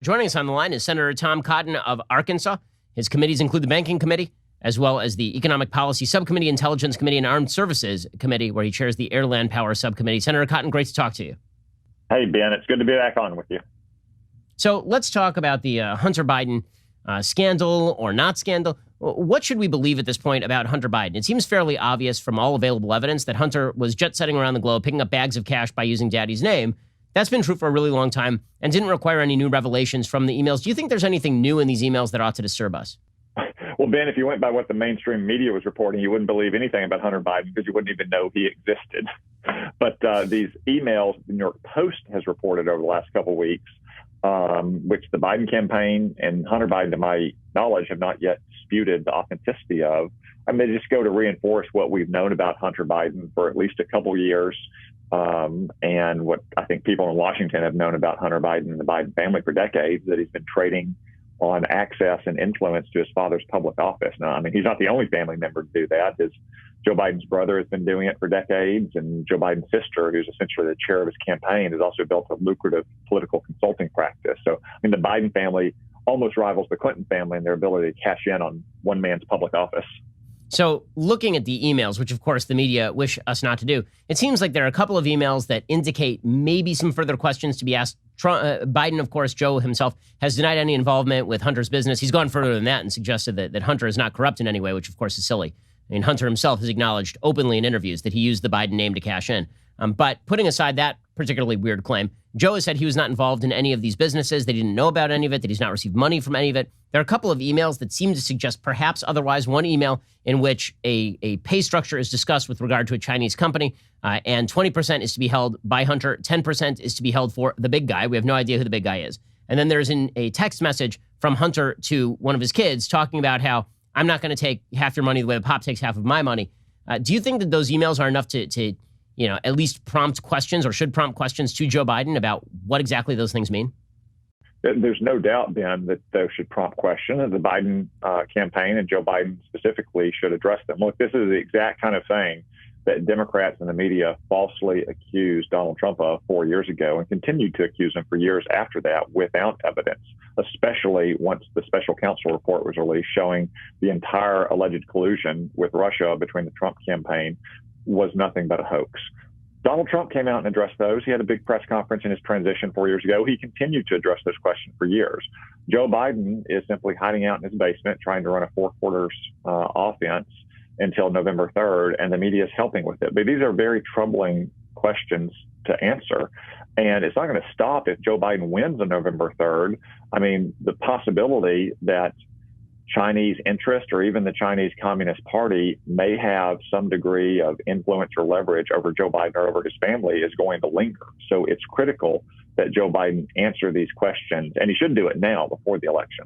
Joining us on the line is Senator Tom Cotton of Arkansas. His committees include the Banking Committee, as well as the Economic Policy Subcommittee, Intelligence Committee, and Armed Services Committee, where he chairs the Air Land Power Subcommittee. Senator Cotton, great to talk to you. Hey, Ben, it's good to be back on with you. So let's talk about the Hunter Biden scandal or not scandal. What should we believe at this point about Hunter Biden? It seems fairly obvious from all available evidence that Hunter was jet-setting around the globe, picking up bags of cash by using daddy's name. That's been true for a really long time and didn't require any new revelations from the emails. Do you think there's anything new in these emails that ought to disturb us? Well, Ben, if you went by what the mainstream media was reporting, you wouldn't believe anything about Hunter Biden because you wouldn't even know he existed. But these emails, the New York Post has reported over the last couple of weeks, which the Biden campaign and Hunter Biden, to my knowledge, have not yet disputed the authenticity of. I mean, they just go to reinforce what we've known about Hunter Biden for at least a couple of years. And what I think people in Washington have known about Hunter Biden and the Biden family for decades, that he's been trading on access and influence to his father's public office. Now, I mean, he's not the only family member to do that. Joe Biden's brother has been doing it for decades, and Joe Biden's sister, who's essentially the chair of his campaign, has also built a lucrative political consulting practice. So, I mean, the Biden family almost rivals the Clinton family in their ability to cash in on one man's public office. So looking at the emails, which of course the media wish us not to do, it seems like there are a couple of emails that indicate maybe some further questions to be asked. Biden, of course, Joe himself, has denied any involvement with Hunter's business. He's gone further than that and suggested that Hunter is not corrupt in any way, which of course is silly. I mean, Hunter himself has acknowledged openly in interviews that he used the Biden name to cash in. But putting aside that particularly weird claim, Joe has said he was not involved in any of these businesses, that he didn't know about any of it, that he's not received money from any of it. There are a couple of emails that seem to suggest perhaps otherwise. One email in which a pay structure is discussed with regard to a Chinese company, and 20% is to be held by Hunter, 10% is to be held for the big guy. We have no idea who the big guy is. And then there's a text message from Hunter to one of his kids talking about how I'm not going to take half your money the way the pop takes half of my money. Do you think that those emails are enough to at least prompt questions, or should prompt questions to Joe Biden about what exactly those things mean? There's no doubt, Ben, that those should prompt question. The Biden campaign and Joe Biden specifically should address them. Look, this is the exact kind of thing that Democrats and the media falsely accused Donald Trump of 4 years ago and continued to accuse him for years after that without evidence, especially once the special counsel report was released showing the entire alleged collusion with Russia between the Trump campaign was nothing but a hoax. Donald Trump came out and addressed those. He had a big press conference in his transition 4 years ago. He continued to address those questions for years. Joe Biden is simply hiding out in his basement, trying to run a four quarters offense until November 3rd, and the media is helping with it. But these are very troubling questions to answer. And it's not going to stop if Joe Biden wins on November 3rd. I mean, the possibility that Chinese interest or even the Chinese Communist Party may have some degree of influence or leverage over Joe Biden or over his family is going to linger. So it's critical that Joe Biden answer these questions, and he should do it now before the election.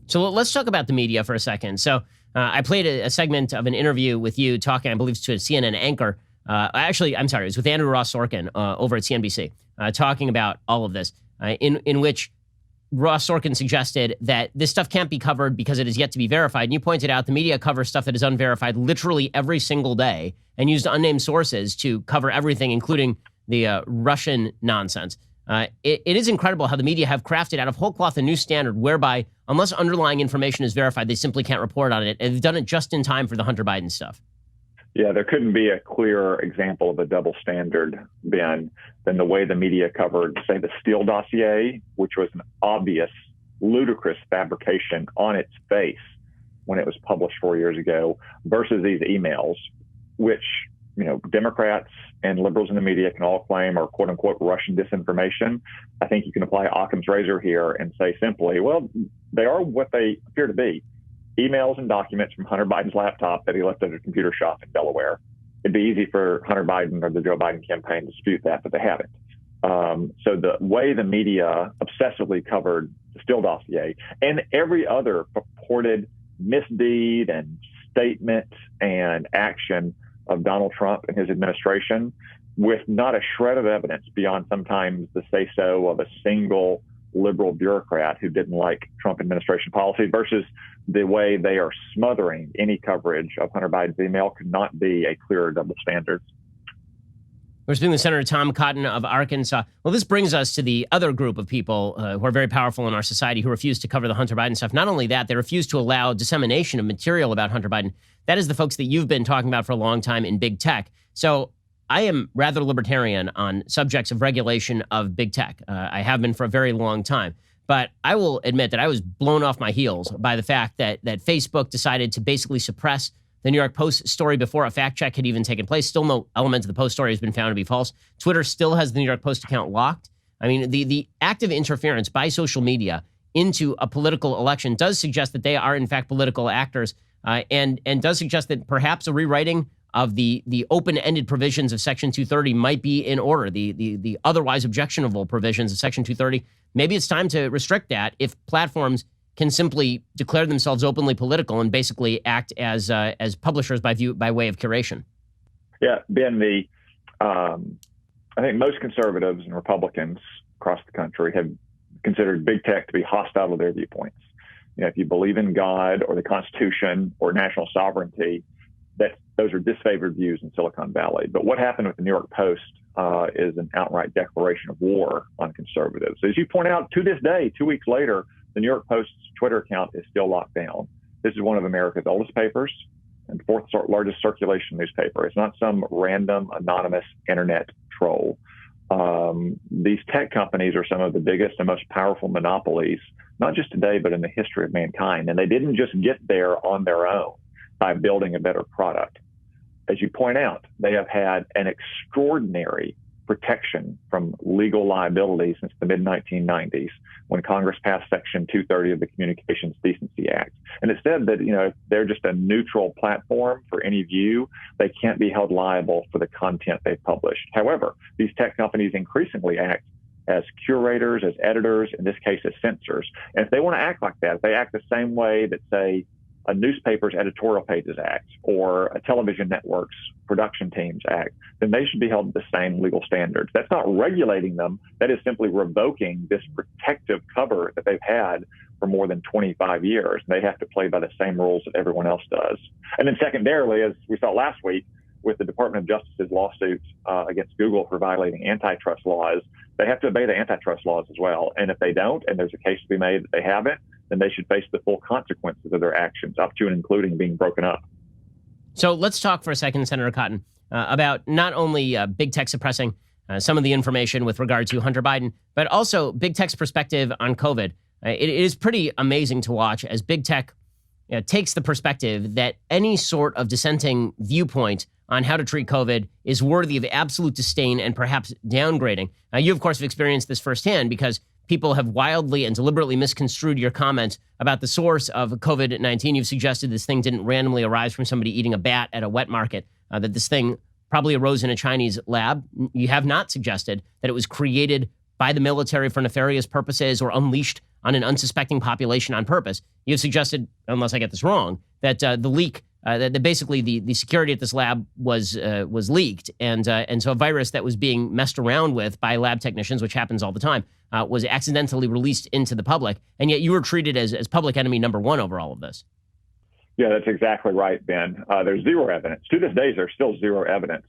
So let's talk about the media for a second. So I played a segment of an interview with you talking, I believe, to a CNN anchor. It was with Andrew Ross Sorkin over at CNBC, talking about all of this, in which Ross Sorkin suggested that this stuff can't be covered because it is yet to be verified. And you pointed out the media covers stuff that is unverified literally every single day and used unnamed sources to cover everything, including the Russian nonsense. It is incredible how the media have crafted out of whole cloth a new standard whereby, unless underlying information is verified, they simply can't report on it. And they've done it just in time for the Hunter Biden stuff. Yeah, there couldn't be a clearer example of a double standard, Ben, than the way the media covered, say, the Steele dossier, which was an obvious, ludicrous fabrication on its face when it was published 4 years ago, versus these emails, which, Democrats and liberals in the media can all claim are quote unquote Russian disinformation. I think you can apply Occam's razor here and say simply, well, they are what they appear to be. Emails and documents from Hunter Biden's laptop that he left at a computer shop in Delaware. It'd be easy for Hunter Biden or the Joe Biden campaign to dispute that, but they haven't. So the way the media obsessively covered the Steele dossier and every other purported misdeed and statement and action of Donald Trump and his administration with not a shred of evidence beyond sometimes the say-so of a single liberal bureaucrat who didn't like Trump administration policy versus the way they are smothering any coverage of Hunter Biden's email could not be a clearer double standard. We're speaking with Senator Tom Cotton of Arkansas. Well, this brings us to the other group of people who are very powerful in our society who refuse to cover the Hunter Biden stuff. Not only that, they refuse to allow dissemination of material about Hunter Biden. That is the folks that you've been talking about for a long time in big tech. So I am rather libertarian on subjects of regulation of big tech. I have been for a very long time. But I will admit that I was blown off my heels by the fact that Facebook decided to basically suppress the New York Post story before a fact check had even taken place. Still no element of the Post story has been found to be false. Twitter still has the New York Post account locked. I mean, the active interference by social media into a political election does suggest that they are, in fact, political actors, and does suggest that perhaps a rewriting of the open-ended provisions of Section 230 might be in order, the otherwise objectionable provisions of Section 230. Maybe it's time to restrict that if platforms can simply declare themselves openly political and basically act as publishers by way of curation. Yeah, Ben, I think most conservatives and Republicans across the country have considered big tech to be hostile to their viewpoints. You know, if you believe in God or the Constitution or national sovereignty, those are disfavored views in Silicon Valley. But what happened with the New York Post is an outright declaration of war on conservatives. As you point out, to this day, 2 weeks later, the New York Post's Twitter account is still locked down. This is one of America's oldest papers and fourth largest circulation newspaper. It's not some random anonymous internet troll. These tech companies are some of the biggest and most powerful monopolies, not just today, but in the history of mankind. And they didn't just get there on their own by building a better product. As you point out, they have had an extraordinary protection from legal liability since the mid-1990s, when Congress passed Section 230 of the Communications Decency Act. And it said that, you know, if they're just a neutral platform for any view, they can't be held liable for the content they published. However, these tech companies increasingly act as curators, as editors, in this case, as censors. And if they want to act like that, if they act the same way that, say, a newspaper's editorial pages act or a television network's production teams act, then they should be held to the same legal standards. That's not regulating them. That is simply revoking this protective cover that they've had for more than 25 years. They have to play by the same rules that everyone else does. And then secondarily, as we saw last week with the Department of Justice's lawsuit against Google for violating antitrust laws, they have to obey the antitrust laws as well. And if they don't, and there's a case to be made that they haven't, then they should face the full consequences of their actions, up to and including being broken up. So let's talk for a second, Senator Cotton, about not only big tech suppressing some of the information with regard to Hunter Biden, but also big tech's perspective on COVID. It is pretty amazing to watch as big tech takes the perspective that any sort of dissenting viewpoint on how to treat COVID is worthy of absolute disdain and perhaps downgrading. Now, you, of course, have experienced this firsthand because people have wildly and deliberately misconstrued your comment about the source of COVID-19. You've suggested this thing didn't randomly arise from somebody eating a bat at a wet market, that this thing probably arose in a Chinese lab. You have not suggested that it was created by the military for nefarious purposes or unleashed on an unsuspecting population on purpose. You've suggested, unless I get this wrong, that the leak, that basically the security at this lab was leaked, and so a virus that was being messed around with by lab technicians, which happens all the time, was accidentally released into the public, and yet you were treated as public enemy number one over all of this. Yeah, that's exactly right, Ben. There's zero evidence. To this day, there's still zero evidence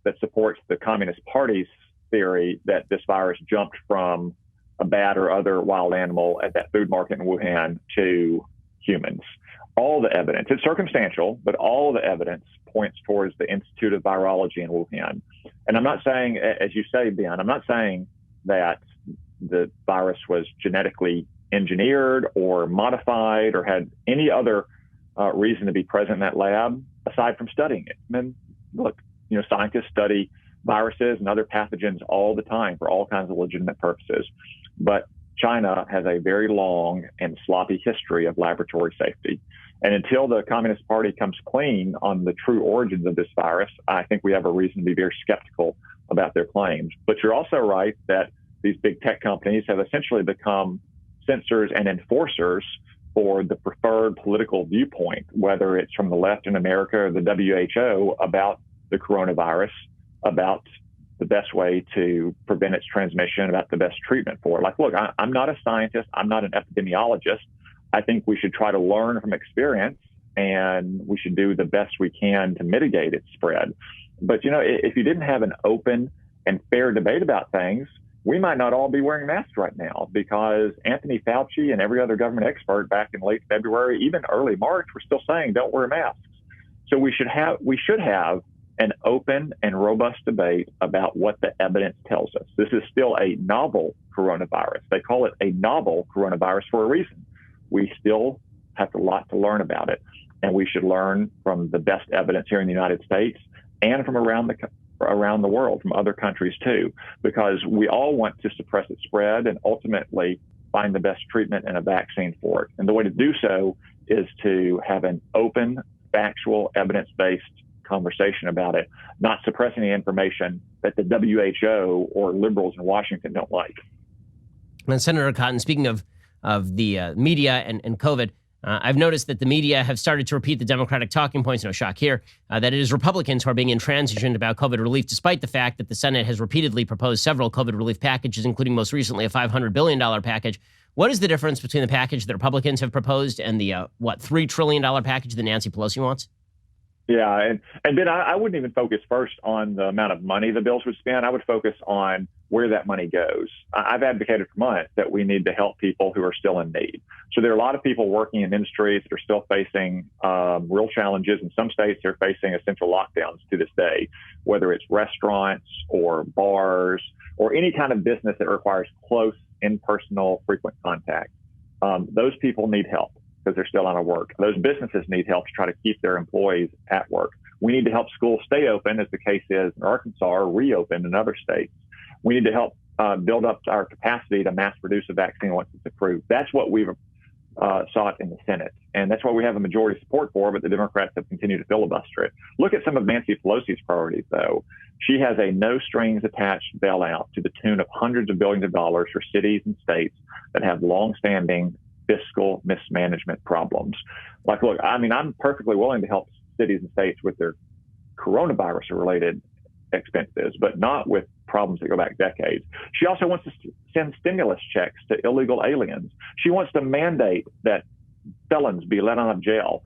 that supports the Communist Party's theory that this virus jumped from a bat or other wild animal at that food market in Wuhan to humans. All the evidence, it's circumstantial, but all the evidence points towards the Institute of Virology in Wuhan. And I'm not saying, as you say, Ben, I'm not saying that the virus was genetically engineered or modified or had any other reason to be present in that lab aside from studying it. I mean, look, scientists study viruses and other pathogens all the time for all kinds of legitimate purposes. But China has a very long and sloppy history of laboratory safety. And until the Communist Party comes clean on the true origins of this virus, I think we have a reason to be very skeptical about their claims. But you're also right that these big tech companies have essentially become censors and enforcers for the preferred political viewpoint, whether it's from the left in America or the WHO about the coronavirus, about the best way to prevent its transmission, about the best treatment for it. Like, look, I'm not a scientist. I'm not an epidemiologist. I think we should try to learn from experience, and we should do the best we can to mitigate its spread. But, if you didn't have an open and fair debate about things, we might not all be wearing masks right now, because Anthony Fauci and every other government expert back in late February, even early March, were still saying don't wear masks. So we should have an open and robust debate about what the evidence tells us. This is still a novel coronavirus. They call it a novel coronavirus for a reason. We still have a lot to learn about it, and we should learn from the best evidence here in the United States and from around the world, from other countries too, because we all want to suppress its spread and ultimately find the best treatment and a vaccine for it. And the way to do so is to have an open, factual, evidence-based conversation about it, not suppressing the information that the WHO or liberals in Washington don't like. And Senator Cotton, speaking of the media and COVID, I've noticed that the media have started to repeat the Democratic talking points, no shock here, that it is Republicans who are being intransigent about COVID relief, despite the fact that the Senate has repeatedly proposed several COVID relief packages, including most recently a $500 billion package. What is the difference between the package that Republicans have proposed and the, $3 trillion package that Nancy Pelosi wants? Yeah, and Ben, I wouldn't even focus first on the amount of money the bills would spend. I would focus on where that money goes. I've advocated for months that we need to help people who are still in need. So there are a lot of people working in industries that are still facing real challenges. In some states, they're facing essential lockdowns to this day, whether it's restaurants or bars or any kind of business that requires close, impersonal, frequent contact. Those people need help because they're still out of work. Those businesses need help to try to keep their employees at work. We need to help schools stay open, as the case is in Arkansas, or reopen in other states. We need to help build up our capacity to mass produce a vaccine once it's approved. That's what we've sought in the Senate. And that's what we have a majority support for, but the Democrats have continued to filibuster it. Look at some of Nancy Pelosi's priorities, though. She has a no strings attached bailout to the tune of hundreds of billions of dollars for cities and states that have longstanding fiscal mismanagement problems. Look, I'm perfectly willing to help cities and states with their coronavirus-related expenses, but not with problems that go back decades. She also wants to send stimulus checks to illegal aliens. She wants to mandate that felons be let out of jail.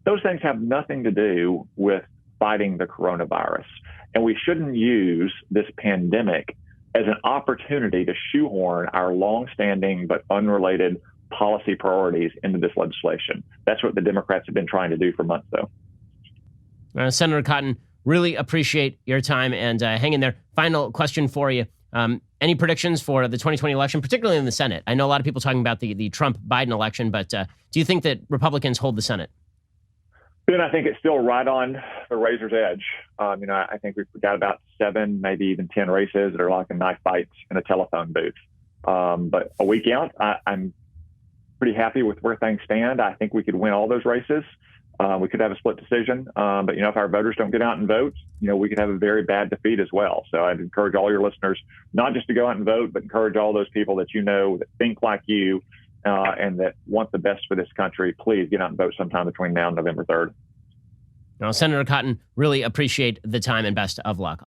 Those things have nothing to do with fighting the coronavirus. And we shouldn't use this pandemic as an opportunity to shoehorn our longstanding but unrelated policy priorities into this legislation. That's what the Democrats have been trying to do for months, though. Senator Cotton, really appreciate your time, and hang in there. Final question for you. Any predictions for the 2020 election, particularly in the Senate? I know a lot of people talking about the Trump-Biden election, but do you think that Republicans hold the Senate? Ben, I think it's still right on the razor's edge. I think we've got about 7, maybe even 10 races that are like a knife fights in a telephone booth. But a week out, I'm pretty happy with where things stand. I think we could win all those races. We could have a split decision. But, if our voters don't get out and vote, we could have a very bad defeat as well. So I'd encourage all your listeners not just to go out and vote, but encourage all those people that that think like you and that want the best for this country. Please get out and vote sometime between now and November 3rd. Senator Cotton, really appreciate the time and best of luck.